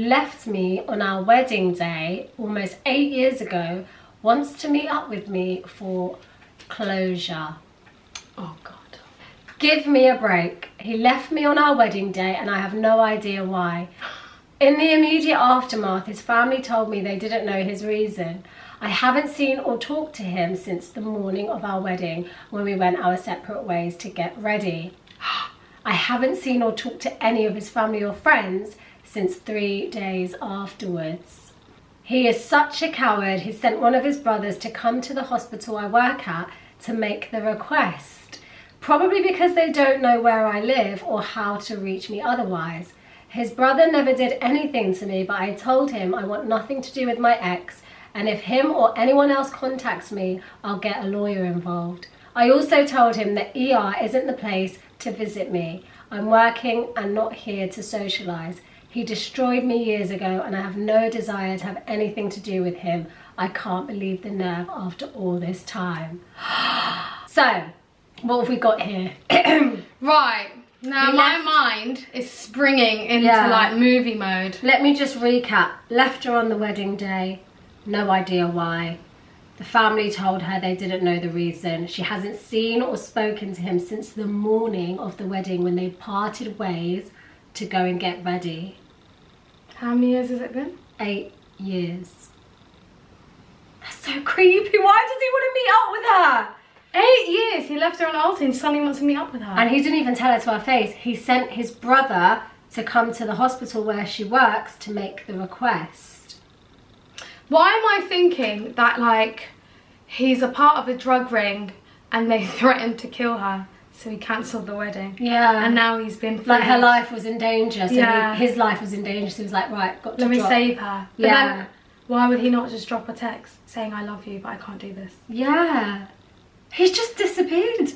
left me on our wedding day almost 8 years ago, wants to meet up with me for closure. Oh God. Give me a break. He left me on our wedding day and I have no idea why. In the immediate aftermath, his family told me they didn't know his reason. I haven't seen or talked to him since the morning of our wedding when we went our separate ways to get ready. I haven't seen or talked to any of his family or friends since 3 days afterwards. He is such a coward. He sent one of his brothers to come to the hospital I work at to make the request. Probably because they don't know where I live or how to reach me otherwise. His brother never did anything to me, but I told him I want nothing to do with my ex, and if him or anyone else contacts me, I'll get a lawyer involved. I also told him that ER isn't the place to visit me. I'm working and not here to socialise. He destroyed me years ago and I have no desire to have anything to do with him. I can't believe the nerve after all this time. So, what have we got here? Right, now my mind is springing into like movie mode. Let me just recap. Left her on the wedding day, no idea why. The family told her they didn't know the reason. She hasn't seen or spoken to him since the morning of the wedding when they parted ways to go and get ready. How many years has it been? 8 years. That's so creepy. Why does he want to meet up with her? 8 years. He left her on altar and suddenly wants to meet up with her. And he didn't even tell her to her face. He sent his brother to come to the hospital where she works to make the request. Why am I thinking that, like, he's a part of a drug ring and they threatened to kill her, so he cancelled the wedding? Yeah. And now he's been freed. Like, her life was in danger, so yeah. his life was in danger, so he was like, right, got to Let me drop. save her. But Yeah. then, why would he not just drop a text saying, I love you, but I can't do this? Yeah. He's just disappeared.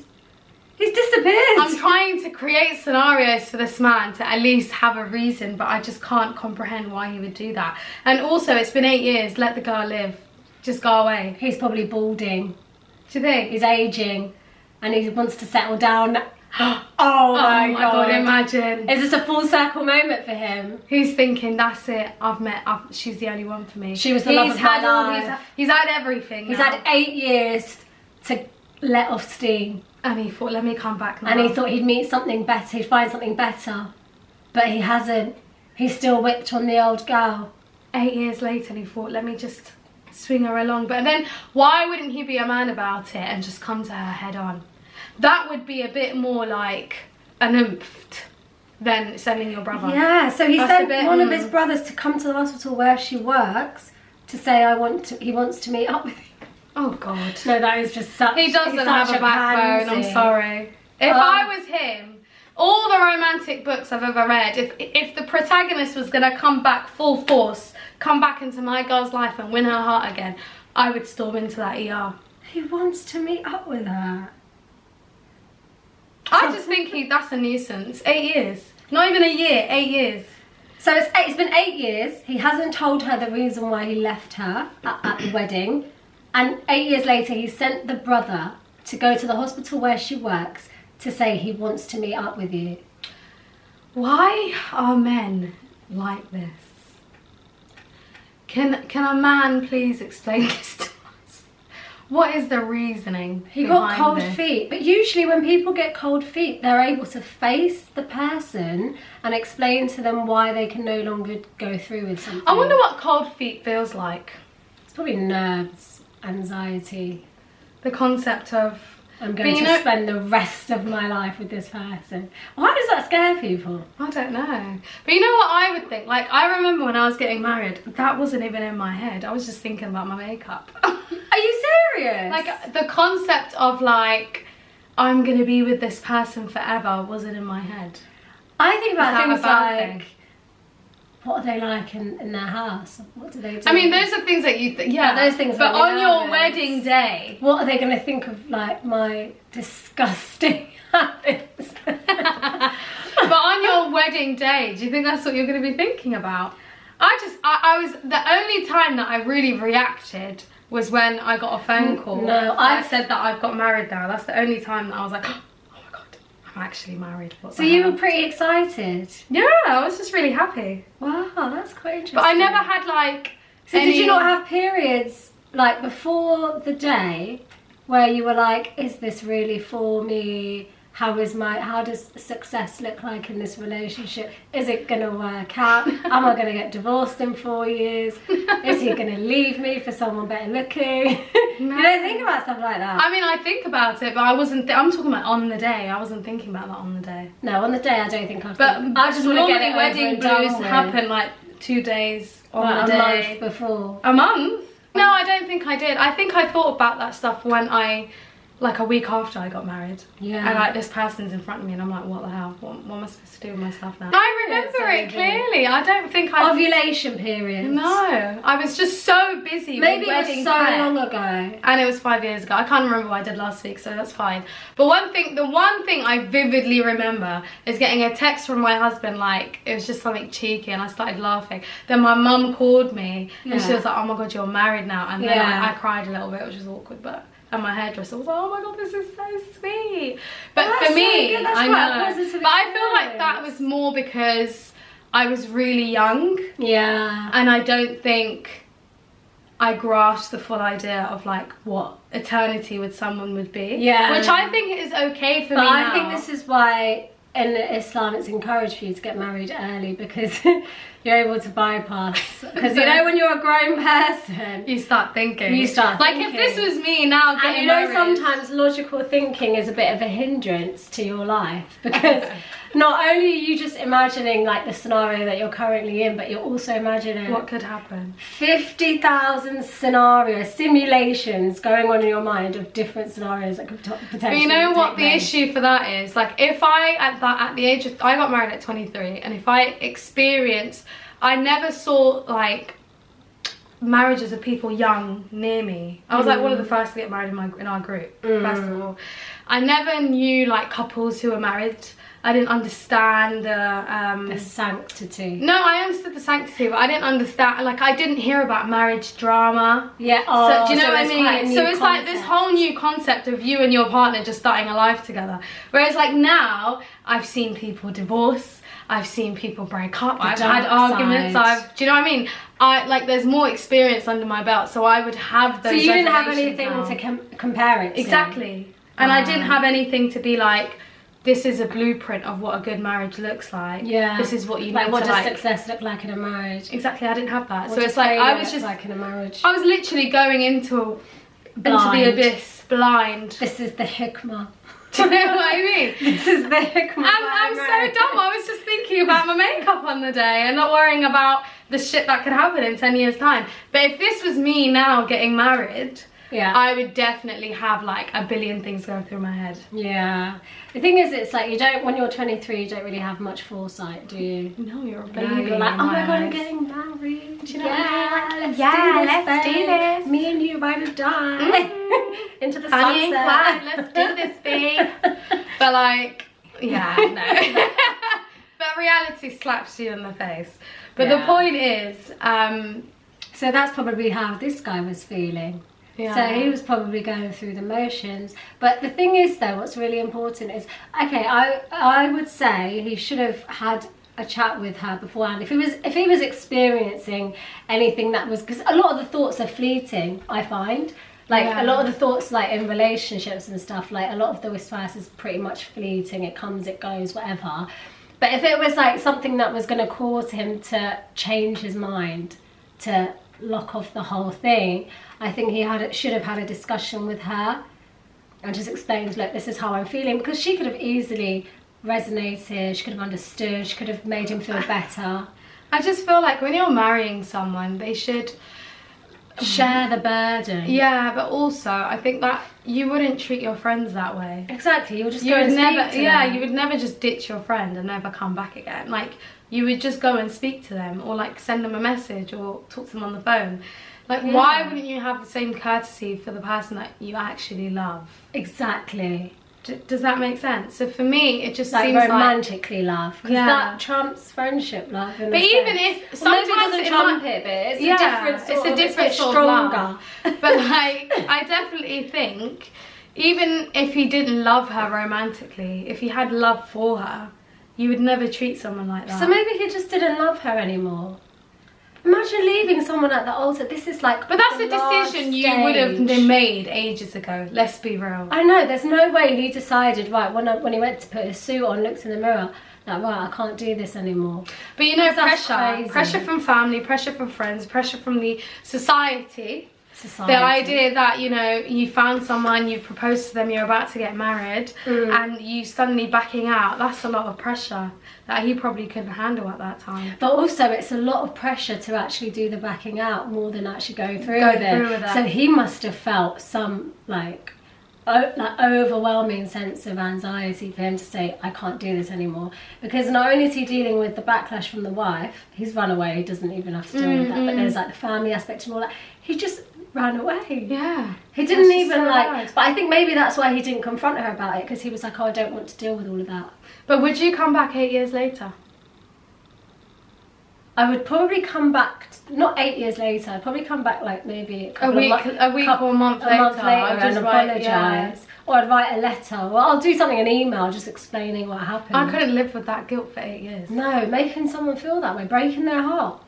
He's disappeared. I'm trying to create scenarios for this man to at least have a reason, but I just can't comprehend why he would do that. And also, it's been 8 years. Let the girl live. Just go away. He's probably balding. Do you think? He's aging and he wants to settle down. Oh my God, imagine. Is this a full circle moment for him? He's thinking, that's it, she's the only one for me. She was the love of my life. He's had everything He's now. had 8 years to let off steam. And he thought, let me come back now. And he thought he'd meet something better, he'd find something better. But he hasn't. He's still whipped on the old girl. 8 years later, he thought, let me just swing her along. But then, why wouldn't he be a man about it and just come to her head on? That would be a bit more like an oomph than sending your brother. Yeah, so he sent one of his brothers to come to the hospital where she works to say he wants to meet up with you. Oh God. No, that is just such. He doesn't have a backbone, I'm sorry. If I was him, all the romantic books I've ever read, if the protagonist was gonna come back full force, come back into my girl's life and win her heart again, I would storm into that ER. He wants to meet up with her. I just think that's a nuisance. 8 years. Not even a year, 8 years. So it's been 8 years. He hasn't told her the reason why he left her at the wedding. And 8 years later, he sent the brother to go to the hospital where she works to say he wants to meet up with you. Why are men like this? Can a man please explain this to us? What is the reasoning? He got cold this? feet, but usually when people get cold feet, they're able to face the person and explain to them why they can no longer go through with something. I wonder what cold feet feels like. It's probably nerves, anxiety. The concept of I'm going to spend the rest of my life with this person. Why does that scare people? I don't know. But you know what I would think? Like, I remember when I was getting married, that wasn't even in my head. I was just thinking about my makeup. Are you serious? Like, the concept of, like, I'm going to be with this person forever wasn't in my head. I think about things like, thing? What are they like in their house? What do they do? I mean, those are things that you think, yeah. Those things. But on your wedding day, what are they going to think of, like, my disgusting habits? but on your wedding day, do you think that's what you're going to be thinking about? I was, the only time that I really reacted was when I got a phone call. No, I said that I've got married now. That's the only time that I was like, oh my God, I'm actually married. So you were pretty excited? Yeah, I was just really happy. Wow, that's quite interesting. But I never had like So did you not have periods like before the day where you were like, is this really for me? How does success look like in this relationship? Is it gonna work out? Am I gonna get divorced in 4 years? Is he gonna leave me for someone better looking? No. You don't think about stuff like that? I mean, I think about it, but I wasn't. I'm talking about on the day. I wasn't thinking about that on the day. No, on the day I don't think I'd. But I just want to get it wedding blues happen like 2 days on the day. A month before. A month? No, I don't think I did. I think I thought about that stuff when like a week after I got married. Yeah. And like this person's in front of me and I'm like, what the hell? What am I supposed to do with myself now? I remember it clearly. I don't think I... Ovulation period. No. I was just so busy Maybe with wedding it was so prep. long ago. And it was 5 years ago. I can't remember what I did last week, so that's fine. But the one thing I vividly remember is getting a text from my husband, like, it was just something cheeky and I started laughing. Then my mum called me and she was like, oh my God, you're married now. And then I cried a little bit, which was awkward, but... And my hairdresser was like, oh my God, this is so sweet. But for me, I know. But I feel like that was more because I was really young. Yeah. And I don't think I grasped the full idea of like what eternity with someone would be. Yeah. Which I think is okay for me now. I think this is why in Islam it's encouraged for you to get married early, because you're able to bypass, because you know when you're a grown person you start thinking. Like if this was me now getting married, sometimes logical thinking is a bit of a hindrance to your life, because not only are you just imagining like the scenario that you're currently in, but you're also imagining what could happen. 50,000 simulations going on in your mind of different scenarios that could potentially. But you know what the issue for that is? Like if I at the age of, I got married at 23, and if I experienced, I never saw like marriages of people young near me. I was like one of the first to get married in our group. First of all, I never knew like couples who were married. I didn't understand the sanctity. No, I understood the sanctity, but I didn't understand, like I didn't hear about marriage drama. Yeah. So, do you know what I mean? So it's like this whole new concept of you and your partner just starting a life together. Whereas like now, I've seen people divorce, I've seen people break up, I've had arguments, do you know what I mean? Like there's more experience under my belt, so I would have those. So you didn't have anything to compare it to. Exactly. And I didn't have anything to be like, this is a blueprint of what a good marriage looks like. Yeah. This is what you need to like. What does success look like in a marriage? Exactly, I didn't have that. So it's like I was just like in a marriage. I was literally going into the abyss blind. This is the hikmah. Do you know what I mean? This is the hikmah. I'm so dumb. I was just thinking about my makeup on the day and not worrying about the shit that could happen in 10 years time. But if this was me now getting married, yeah, I would definitely have like a billion things going through my head. Yeah. The thing is, it's like you don't, when you're 23, you don't really have much foresight, do you? No, you're a baby. You're like, oh my God, I'm getting married. Do you know let's do this. Me and you ride or die into the sunset. Let's do this, babe. But like, yeah, no. But reality slaps you in the face. But the point is, so that's probably how this guy was feeling. Yeah. So he was probably going through the motions. But the thing is though, what's really important is, okay, I would say he should have had a chat with her beforehand. If he was experiencing anything that was, because a lot of the thoughts are fleeting, I find. Like a lot of the thoughts, like in relationships and stuff, like a lot of the waswas is pretty much fleeting. It comes, it goes, whatever. But if it was like something that was going to cause him to change his mind, to lock off the whole thing, I think he should have had a discussion with her and just explained, look, this is how I'm feeling, because she could have easily resonated, she could have understood, she could have made him feel better. I just feel like when you're marrying someone, they should share the burden. Yeah, but also I think that you wouldn't treat your friends that way. Exactly, you'll just go and speak to them. You would never just ditch your friend and never come back again. Like, you would just go and speak to them, or like send them a message or talk to them on the phone. Like, why wouldn't you have the same courtesy for the person that you actually love? Exactly. Does that make sense? So for me, it just like seems romantically love, because that trumps friendship love. But even if sometimes it doesn't trump it, but it's a different sort of love. But like, I definitely think even if he didn't love her romantically, if he had love for her, you would never treat someone like that. So maybe he just didn't love her anymore. Imagine leaving someone at the altar. This is like. But that's a decision you would have made ages ago. Let's be real. I know. There's no way he decided, right, when he went to put his suit on, looked in the mirror, like, right, I can't do this anymore. But you know, pressure from family, pressure from friends, pressure from the society. The idea that, you know, you found someone, you've proposed to them, you're about to get married, and you suddenly backing out, that's a lot of pressure that he probably couldn't handle at that time. But also it's a lot of pressure to actually do the backing out more than actually go through with it. So he must have felt some like overwhelming sense of anxiety for him to say, I can't do this anymore. Because not only is he dealing with the backlash from the wife, he's run away, he doesn't even have to deal with that, but there's like the family aspect and all that. He just ran away. Yeah. He didn't even like, but I think maybe that's why he didn't confront her about it, because he was like, oh, I don't want to deal with all of that. But would you come back 8 years later? I would probably come back, not 8 years later, I'd probably come back like maybe a week or a month later and apologise. Or I'd write a letter, or I'll do something, an email just explaining what happened. I couldn't live with that guilt for 8 years. No, making someone feel that way, breaking their heart.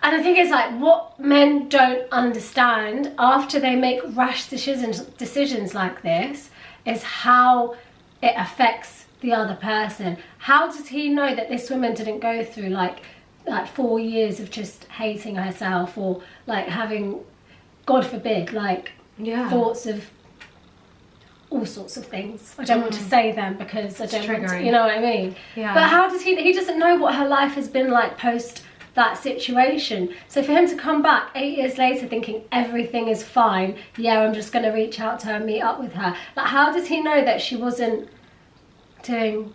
And I think it's like what men don't understand after they make rash decisions like this is how it affects the other person. How does he know that this woman didn't go through like 4 years of just hating herself, or like having, God forbid, like thoughts of all sorts of things. I don't want to say them because I don't want to, you know what I mean? Yeah. But how does he doesn't know what her life has been like post that situation. So for him to come back 8 years later thinking everything is fine, yeah, I'm just going to reach out to her and meet up with her. Like, how does he know that she wasn't doing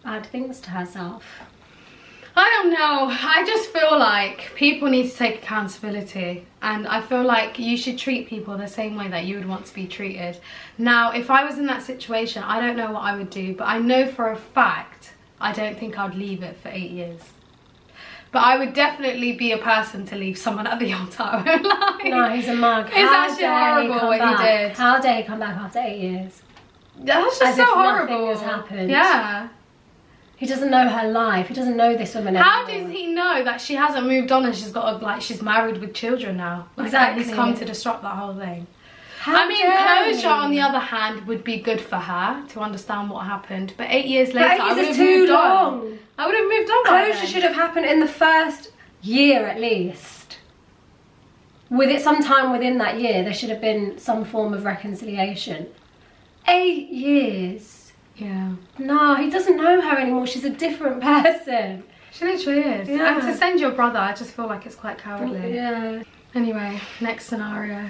bad things to herself? I don't know. I just feel like people need to take accountability, and I feel like you should treat people the same way that you would want to be treated. Now, if I was in that situation, I don't know what I would do, but I know for a fact I don't think I'd leave it for 8 years. But I would definitely be a person to leave someone at the altar. Like, no, he's a mug. It's actually horrible what he did. How dare he come back after 8 years? That's just so horrible. Nothing has happened. Yeah. He doesn't know her life. He doesn't know this woman anymore. How does he know that she hasn't moved on and she's got like she's married with children now? Like, exactly. He's come to disrupt that whole thing. I mean, closure on the other hand would be good for her to understand what happened. But 8 years later, I would have moved on. I would have moved on. Closure should have happened in the first year at least. With it, sometime within that year, there should have been some form of reconciliation. 8 years. Yeah. No, he doesn't know her anymore. She's a different person. She literally is. Yeah. And to send your brother, I just feel like it's quite cowardly. Yeah. Anyway, next scenario.